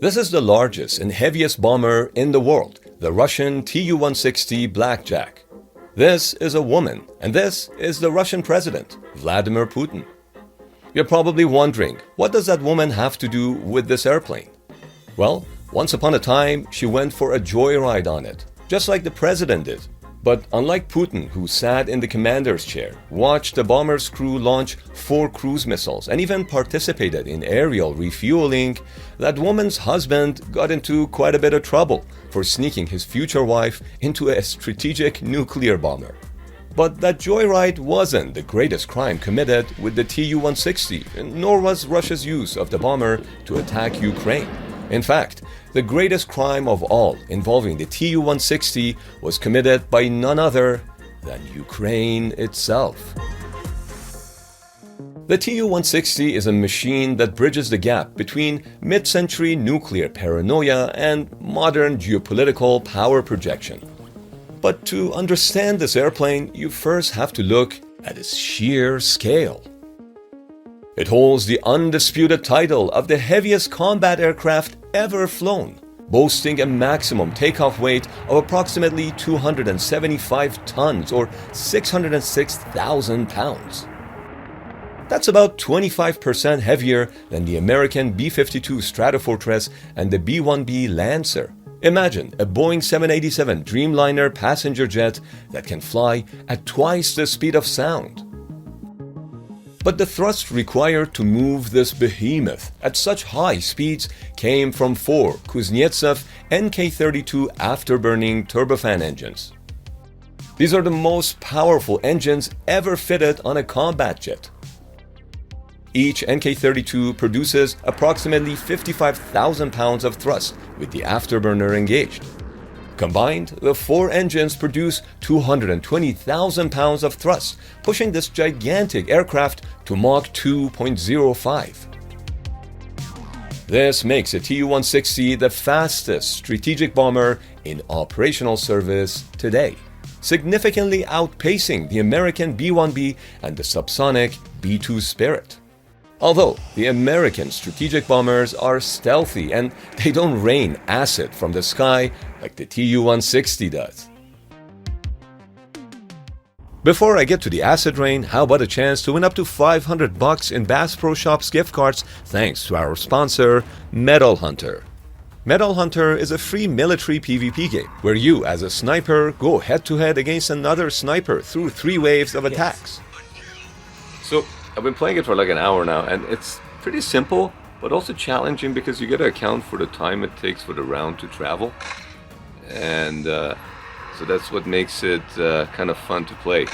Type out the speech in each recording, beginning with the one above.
This is the largest and heaviest bomber in the world, the Russian TU-160 Blackjack. This is a woman, and this is the Russian president, Vladimir Putin. You're probably wondering, what does that woman have to do with this airplane? Well, once upon a time, she went for a joyride on it, just like the president did. But unlike Putin, who sat in the commander's chair, watched the bomber's crew launch 4 cruise missiles, and even participated in aerial refueling, that woman's husband got into quite a bit of trouble for sneaking his future wife into a strategic nuclear bomber. But that joyride wasn't the greatest crime committed with the TU-160, nor was Russia's use of the bomber to attack Ukraine. In fact, the greatest crime of all involving the TU-160 was committed by none other than Ukraine itself. The TU-160 is a machine that bridges the gap between mid-century nuclear paranoia and modern geopolitical power projection. But to understand this airplane, you first have to look at its sheer scale. It holds the undisputed title of the heaviest combat aircraft ever flown, boasting a maximum takeoff weight of approximately 275 tons or 606,000 pounds. That's about 25% heavier than the American B-52 Stratofortress and the B-1B Lancer. Imagine a Boeing 787 Dreamliner passenger jet that can fly at twice the speed of sound. But the thrust required to move this behemoth at such high speeds came from 4 Kuznetsov NK-32 afterburning turbofan engines. These are the most powerful engines ever fitted on a combat jet. Each NK-32 produces approximately 55,000 pounds of thrust with the afterburner engaged. Combined, the 4 engines produce 220,000 pounds of thrust, pushing this gigantic aircraft to Mach 2.05. This makes the TU-160 the fastest strategic bomber in operational service today, significantly outpacing the American B-1B and the subsonic B-2 Spirit. Although the American strategic bombers are stealthy and they don't rain acid from the sky like the TU-160 does. Before I get to the acid rain, how about a chance to win up to $500 in Bass Pro Shops gift cards thanks to our sponsor, Medal Hunter. Medal Hunter is a free military PvP game where you, as a sniper, go head-to-head against another sniper through 3 waves of attacks. So, I've been playing it for like an hour now, and it's pretty simple, but also challenging because you got to account for the time it takes for the round to travel. And so that's what makes it kind of fun to play.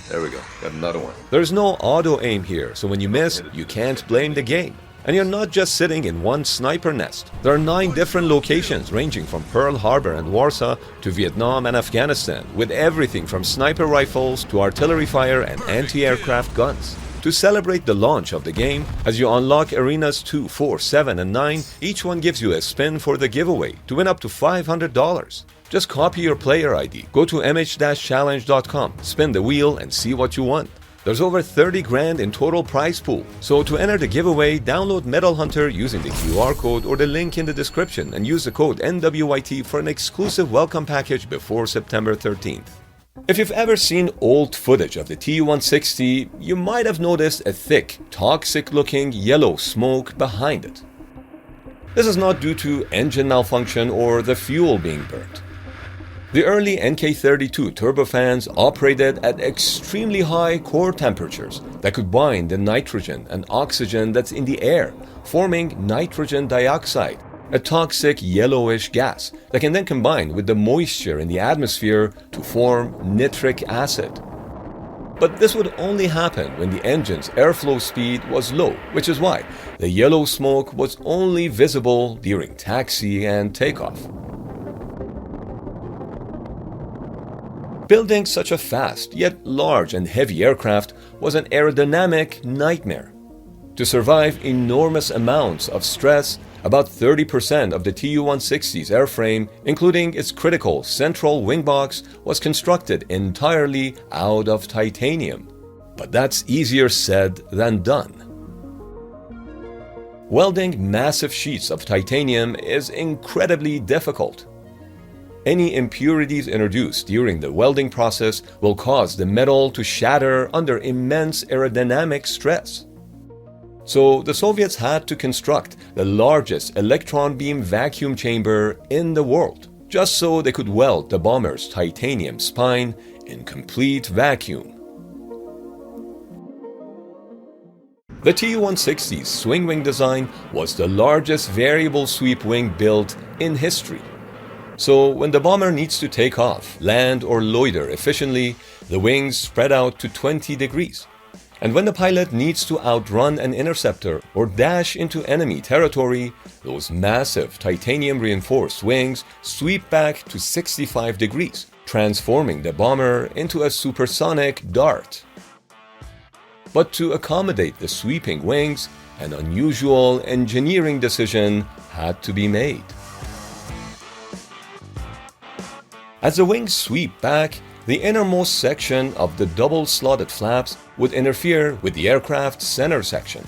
There we go, got another one. There's no auto aim here, so when you miss, you can't blame the game. And you're not just sitting in one sniper nest. There are 9 different locations ranging from Pearl Harbor and Warsaw to Vietnam and Afghanistan, with everything from sniper rifles to artillery fire and anti-aircraft guns. To celebrate the launch of the game, as you unlock arenas 2, 4, 7, and 9, each one gives you a spin for the giveaway to win up to $500. Just copy your player ID, go to mh-challenge.com, spin the wheel and see what you want. There's over 30 grand in total prize pool, so to enter the giveaway, download Medal Hunter using the QR code or the link in the description and use the code NWYT for an exclusive welcome package before September 13th. If you've ever seen old footage of the TU-160, you might have noticed a thick, toxic-looking yellow smoke behind it. This is not due to engine malfunction or the fuel being burnt. The early NK-32 turbofans operated at extremely high core temperatures that could bind the nitrogen and oxygen that's in the air, forming nitrogen dioxide, a toxic yellowish gas that can then combine with the moisture in the atmosphere to form nitric acid. But this would only happen when the engine's airflow speed was low, which is why the yellow smoke was only visible during taxi and takeoff. Building such a fast, yet large and heavy aircraft was an aerodynamic nightmare. To survive enormous amounts of stress, about 30% of the TU-160's airframe, including its critical central wing box, was constructed entirely out of titanium. But that's easier said than done. Welding massive sheets of titanium is incredibly difficult. Any impurities introduced during the welding process will cause the metal to shatter under immense aerodynamic stress. So the Soviets had to construct the largest electron beam vacuum chamber in the world, just so they could weld the bomber's titanium spine in complete vacuum. The TU-160's swing wing design was the largest variable sweep wing built in history. So when the bomber needs to take off, land, or loiter efficiently, the wings spread out to 20 degrees. And when the pilot needs to outrun an interceptor or dash into enemy territory, those massive titanium-reinforced wings sweep back to 65 degrees, transforming the bomber into a supersonic dart. But to accommodate the sweeping wings, an unusual engineering decision had to be made. As the wings sweep back, the innermost section of the double-slotted flaps would interfere with the aircraft's center section.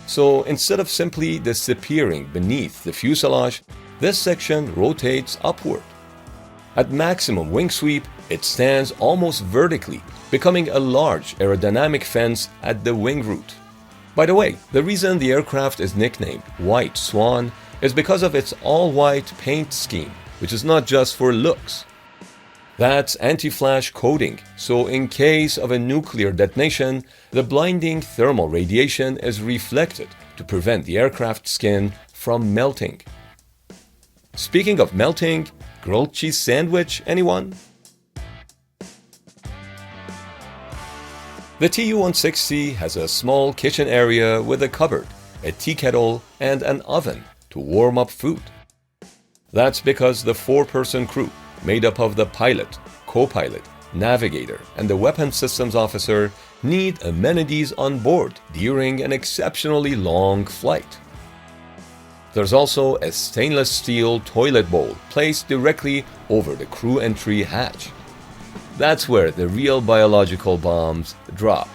So instead of simply disappearing beneath the fuselage, this section rotates upward. At maximum wing sweep, it stands almost vertically, becoming a large aerodynamic fence at the wing root. By the way, the reason the aircraft is nicknamed White Swan is because of its all-white paint scheme, which is not just for looks. That's anti-flash coating, so in case of a nuclear detonation, the blinding thermal radiation is reflected to prevent the aircraft skin from melting. Speaking of melting, grilled cheese sandwich, anyone? The TU-160 has a small kitchen area with a cupboard, a tea kettle, and an oven to warm up food. That's because the four-person crew, made up of the pilot, co-pilot, navigator, and the weapons systems officer, need amenities on board during an exceptionally long flight. There's also a stainless steel toilet bowl placed directly over the crew entry hatch. That's where the real biological bombs drop.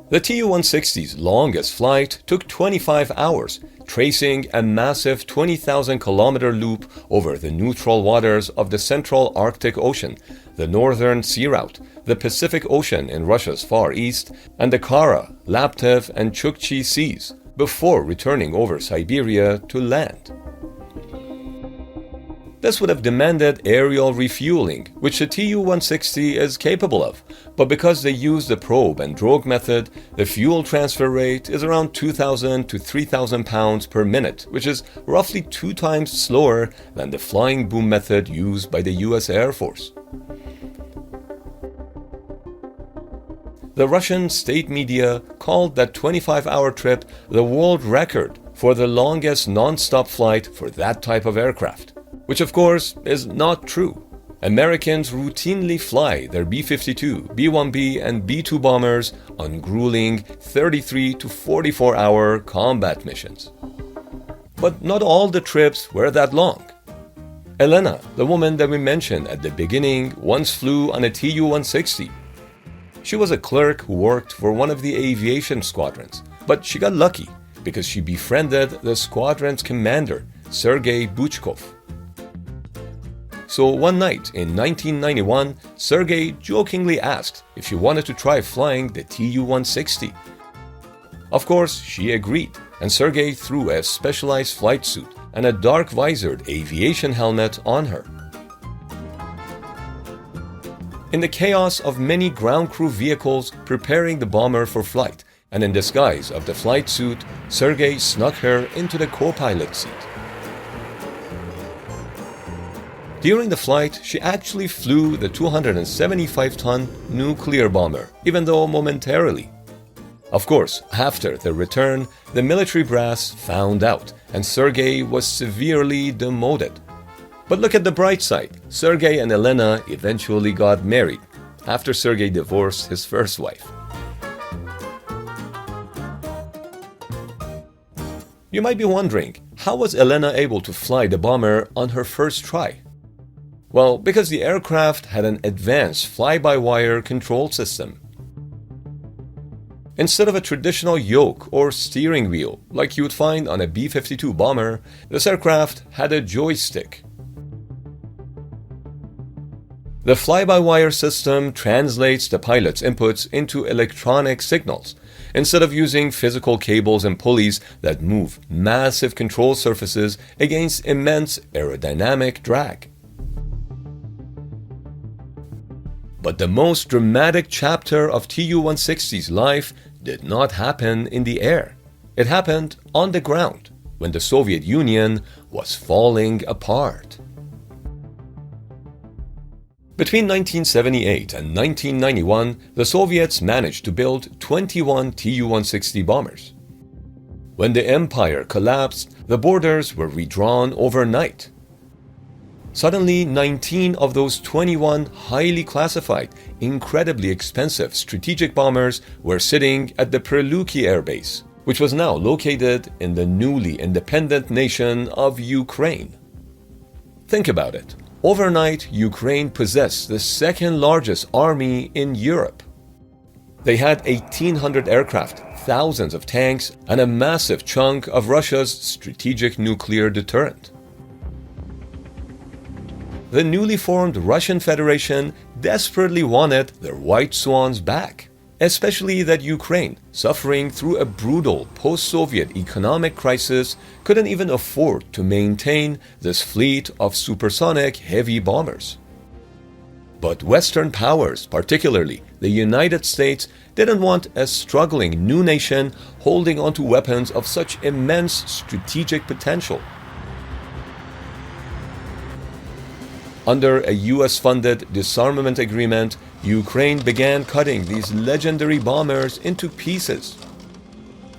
The TU-160's longest flight took 25 hours, tracing a massive 20,000-kilometer loop over the neutral waters of the Central Arctic Ocean, the Northern Sea Route, the Pacific Ocean in Russia's Far East, and the Kara, Laptev, and Chukchi Seas, before returning over Siberia to land. This would have demanded aerial refueling, which the TU-160 is capable of, but because they use the probe and drogue method, the fuel transfer rate is around 2,000 to 3,000 pounds per minute, which is roughly 2 times slower than the flying boom method used by the US Air Force. The Russian state media called that 25-hour trip the world record for the longest non-stop flight for that type of aircraft. Which of course is not true. Americans routinely fly their B-52, B-1B, and B-2 bombers on grueling 33 to 44-hour combat missions. But not all the trips were that long. Elena, the woman that we mentioned at the beginning, once flew on a TU-160. She was a clerk who worked for one of the aviation squadrons, but she got lucky because she befriended the squadron's commander, Sergei Buchkov. So one night in 1991, Sergei jokingly asked if she wanted to try flying the TU-160. Of course, she agreed, and Sergei threw a specialized flight suit and a dark-visored aviation helmet on her. In the chaos of many ground crew vehicles preparing the bomber for flight, and in disguise of the flight suit, Sergei snuck her into the co-pilot seat. During the flight, she actually flew the 275-ton nuclear bomber, even though momentarily. Of course, after the return, the military brass found out, and Sergei was severely demoted. But look at the bright side. Sergei and Elena eventually got married, after Sergei divorced his first wife. You might be wondering, how was Elena able to fly the bomber on her first try? Well, because the aircraft had an advanced fly-by-wire control system. Instead of a traditional yoke or steering wheel like you would find on a B-52 bomber, this aircraft had a joystick. The fly-by-wire system translates the pilot's inputs into electronic signals, instead of using physical cables and pulleys that move massive control surfaces against immense aerodynamic drag. But the most dramatic chapter of TU-160's life did not happen in the air. It happened on the ground, when the Soviet Union was falling apart. Between 1978 and 1991, the Soviets managed to build 21 TU-160 bombers. When the empire collapsed, the borders were redrawn overnight. Suddenly, 19 of those 21 highly classified, incredibly expensive strategic bombers were sitting at the Preluki Air Base, which was now located in the newly independent nation of Ukraine. Think about it. Overnight, Ukraine possessed the second largest army in Europe. They had 1,800 aircraft, thousands of tanks, and a massive chunk of Russia's strategic nuclear deterrent. The newly formed Russian Federation desperately wanted their white swans back, especially that Ukraine, suffering through a brutal post-Soviet economic crisis, couldn't even afford to maintain this fleet of supersonic heavy bombers. But Western powers, particularly the United States, didn't want a struggling new nation holding onto weapons of such immense strategic potential. Under a US-funded disarmament agreement, Ukraine began cutting these legendary bombers into pieces.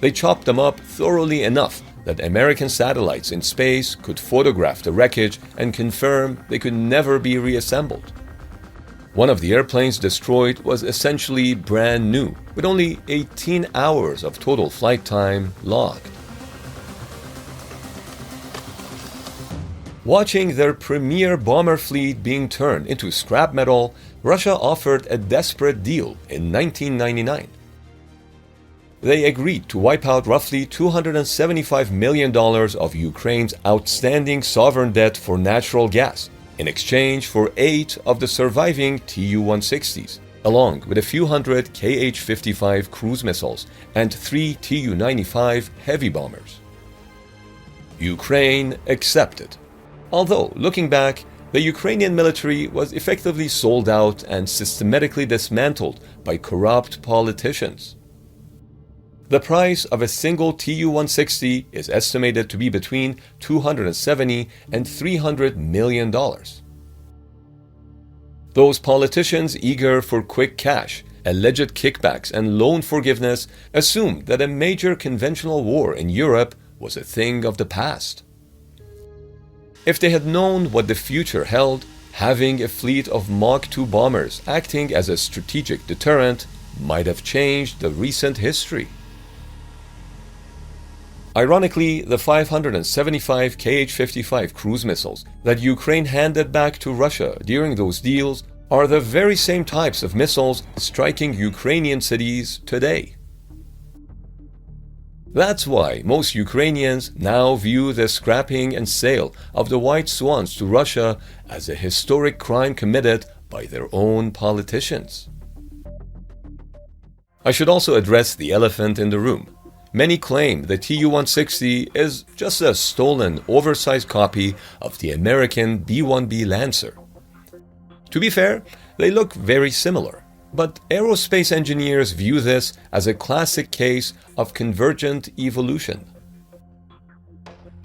They chopped them up thoroughly enough that American satellites in space could photograph the wreckage and confirm they could never be reassembled. One of the airplanes destroyed was essentially brand new, with only 18 hours of total flight time logged. Watching their premier bomber fleet being turned into scrap metal, Russia offered a desperate deal in 1999. They agreed to wipe out roughly $275 million of Ukraine's outstanding sovereign debt for natural gas in exchange for 8 of the surviving Tu-160s, along with a few hundred Kh-55 cruise missiles and 3 Tu-95 heavy bombers. Ukraine accepted. Although, looking back, the Ukrainian military was effectively sold out and systematically dismantled by corrupt politicians. The price of a single Tu-160 is estimated to be between $270 and $300 million. Those politicians eager for quick cash, alleged kickbacks, and loan forgiveness assumed that a major conventional war in Europe was a thing of the past. If they had known what the future held, having a fleet of Mach 2 bombers acting as a strategic deterrent might have changed the recent history. Ironically, the 575 Kh-55 cruise missiles that Ukraine handed back to Russia during those deals are the very same types of missiles striking Ukrainian cities today. That's why most Ukrainians now view the scrapping and sale of the white swans to Russia as a historic crime committed by their own politicians. I should also address the elephant in the room. Many claim the Tu-160 is just a stolen, oversized copy of the American B-1B Lancer. To be fair, they look very similar. But aerospace engineers view this as a classic case of convergent evolution.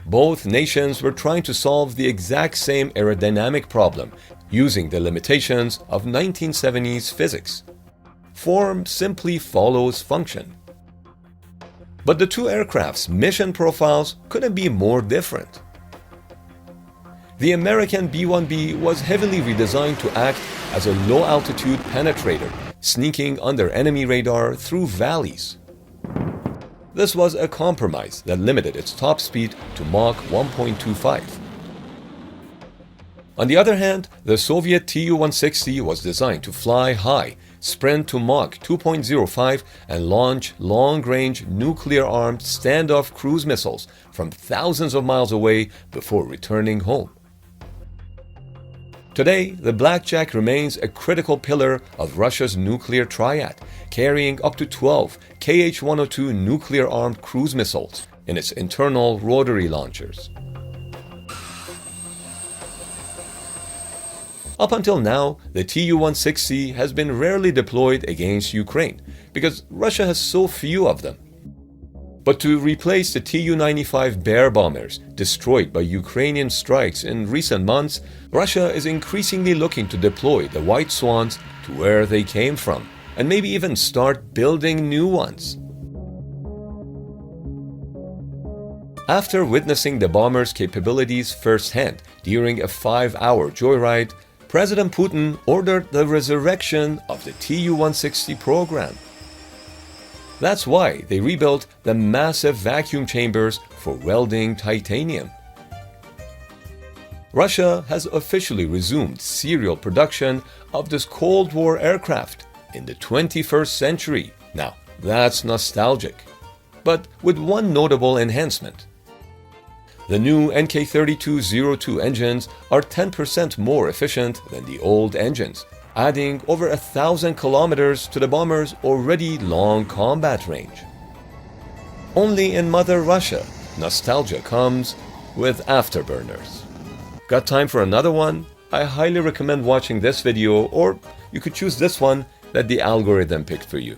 Both nations were trying to solve the exact same aerodynamic problem using the limitations of 1970s physics. Form simply follows function. But the two aircrafts' mission profiles couldn't be more different. The American B-1B was heavily redesigned to act as a low-altitude penetrator, sneaking under enemy radar through valleys. This was a compromise that limited its top speed to Mach 1.25. On the other hand, the Soviet Tu-160 was designed to fly high, sprint to Mach 2.05, and launch long-range nuclear-armed standoff cruise missiles from thousands of miles away before returning home. Today, the Blackjack remains a critical pillar of Russia's nuclear triad, carrying up to 12 Kh-102 nuclear-armed cruise missiles in its internal rotary launchers. Up until now, the TU-160 has been rarely deployed against Ukraine because Russia has so few of them. But to replace the Tu-95 Bear bombers destroyed by Ukrainian strikes in recent months, Russia is increasingly looking to deploy the White Swans to where they came from, and maybe even start building new ones. After witnessing the bomber's capabilities firsthand during a 5-hour joyride, President Putin ordered the resurrection of the Tu-160 program. That's why they rebuilt the massive vacuum chambers for welding titanium. Russia has officially resumed serial production of this Cold War aircraft in the 21st century. Now, that's nostalgic, but with one notable enhancement. The new NK-3202 engines are 10% more efficient than the old engines, adding over 1,000 kilometers to the bomber's already long combat range. Only in Mother Russia, nostalgia comes with afterburners. Got time for another one? I highly recommend watching this video, or you could choose this one that the algorithm picked for you.